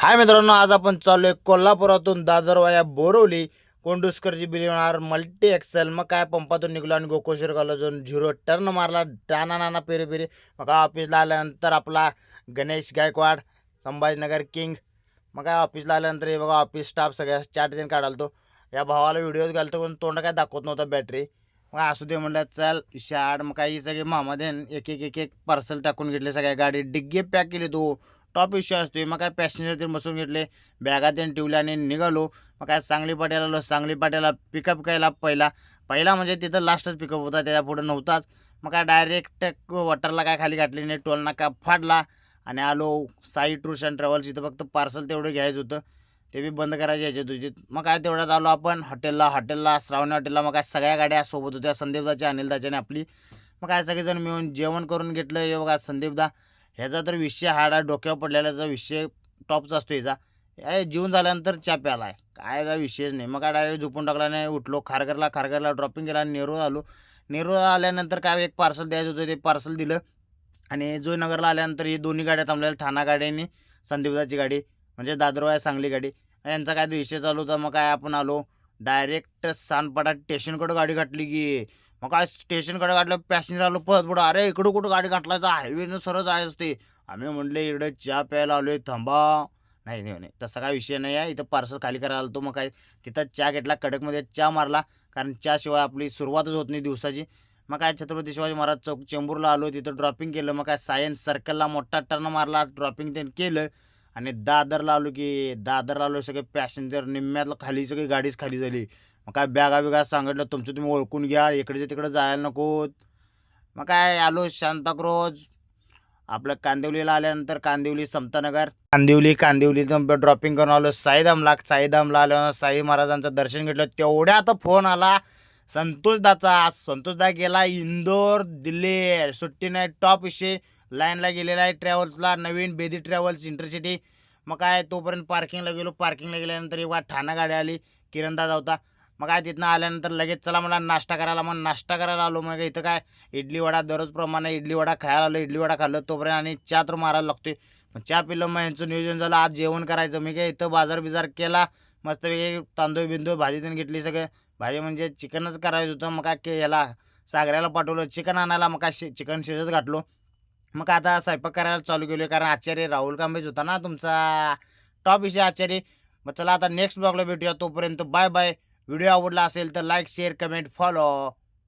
हाय मित्रांनो, आज आपण चाललोय कोल्हापुरातून दादरवाया बोरवली कोंडुस्करची बिलियनार मल्टी एक्सेल. मग काय पंपातून निघलो आणि गोकुळेश्वर कॉलेजून झिरो टर्न मारला. टाना नाना पेरे पेरे. मग काय ऑफिसला आल्यानंतर आपला गणेश गायकवाड संभाजीनगर किंग. मग काय ऑफिसला आल्यानंतर हे बघा ऑफिस स्टाफ सगळ्या चाट दिन काढालतो. या भावाला व्हिडिओज घालतो पण तोंड काय दाखवत नव्हता बॅटरी. मग असू दे म्हणलं चल शाड. मग काही सगळे मामादेन एक एक एक एक पार्सल टाकून घेतले. सगळ्या गाडी डिग्गी पॅक केली. तू टॉप इश्यू असतो. मग काय पॅसेंजर ते बसून घेतले, बॅगा त्यांनी ठेवल्या आणि निघालो. मग काय सांगली पाट्याला आलो. सांगली पाट्याला पिकअप केला. पहिला पहिला म्हणजे तिथं लास्टच पिकअप होता, त्याच्या पुढे नव्हताच. मग काय डायरेक्ट वॉटरला काय खाली घातली नाही, टोल नाका फाडला आणि आलो साई टूर्स अँड ट्रॅव्हल्स. इथं फक्त पार्सल तेवढं घ्यायचं होतं, ते बी बंद करायचे यायचे तुझी. मग काय तेवढ्यात आलो आपण हॉटेलला श्रावणी हॉटेलला. मग काय सगळ्या गाड्या सोबत होत्या, संदीपदाची अनिलदाची आणि आपली. मग काय सगळेजण मिळून जेवण करून घेतलं. हे बघा संदीपदा, ह्याचा तर विषय हाडा डोक्यावर पडलेल्याचा विषय टॉपचा असतो ह्याचा. जेवून झाल्यानंतर चहा प्याला आहे, काय काय विषयच नाही. मग काय डायरेक्ट झोपून टाकला नाही, उठलो खारघरला ड्रॉपिंग केला आणि नेरूळ आलो. नेरूळ आल्यानंतर काय एक पार्सल द्यायचं होतं, ते पार्सल दिलं. आणि जोयनगरला आल्यानंतर ही दोन्ही गाड्या थांबलेल्या, ठाणा गाडी आणि संदीपदाची गाडी, म्हणजे दादरवाया सांगली गाडी. यांचा काय विषय चालू होता. मग काय आपण आलो डायरेक्ट सानपाडा स्टेशनकडं गाडी घातली की. मग काय स्टेशनकडे गाठलं, पॅसेंजर आलो पळत पुढं. अरे इकडं कुठं गाडी घातलायचा, हायवेनं सरळ जायचं असते. आम्ही म्हणले इकडं चहा प्यायला आलोय, थांबा. नाही नाही नाही, तसा काय विषय नाही आहे, इथं पार्सल खाली करायला आलो. मग काय तिथं चहा घेतला, कडकमध्ये चहा मारला, कारण चहाशिवाय आपली सुरुवातच होत नाही दिवसाची. मग काय छत्रपती शिवाजी महाराज चौक चेंबूरला आलो, तिथं ड्रॉपिंग केलं. मग काय सायन्स सर्कलला मोठा टर्न मारला, ड्रॉपिंग त्यांनी केलं. आणि दादरला आलो की दादरला आलो, सगळे पॅसेंजर निम्म्यातलं खाली, सगळी गाडीच खाली झाली. मग काय बॅगा बिगा सांगितलं तुमचं तुम्ही ओळखून घ्या, इकडे तिकडे जायला नको. मग काय आलो शांताक्रोज. आपलं कांदिवलीला आल्यानंतर कांदिवली समतानगर, कांदिवली ड्रॉपिंग करून आलो साईधामला आलो. साई महाराजांचं दर्शन घेतलं. तेवढ्या आता फोन आला संतोषदा गेला इंदोर दिल्ली, सुट्टी नाही, टॉप विषय. लाईनला गेलेला आहे ट्रॅव्हल्सला, नवीन बेदी ट्रॅव्हल्स इंटरसिटी. मग काय तोपर्यंत पार्किंगला गेलो. पार्किंगला गेल्यानंतर एक ठाणा गाडी आली, किरणदादा होता. मग काय तिथनं आल्यानंतर लगेच चला मला नाश्ता करायला. मग नाश्ता करायला आलो. मग इथं काय इडली वडा, दररोजप्रमाणे इडली वडा खायला आलो. इडली वडा खाल्लं तोपर्यंत आणि चहा तर मारायला लागतोय. मग चहा पिलं. मग यांचं नियोजन झालं आज जेवण करायचं. मी काय इथं बाजार केला मस्तपैकी, तांदूळ बिंदूळ भाजी त्यांनी घेतली. सगळं भाजी म्हणजे चिकनच करायचं होतं. मग काय याला सागऱ्याला पाठवलं चिकन आणायला. मग काय चिकन शिजत घातलो. मग आता स्वयंपाक करायला चालू केलो, कारण आचार्य राहुल कांबेज होता ना तुमचा टॉप विषय आचार्य. मग चला आता नेक्स्ट ब्लॉगला भेटूया, तोपर्यंत बाय बाय. व्हिडिओ आवडला असेल तर लाईक शेअर कमेंट फॉलो.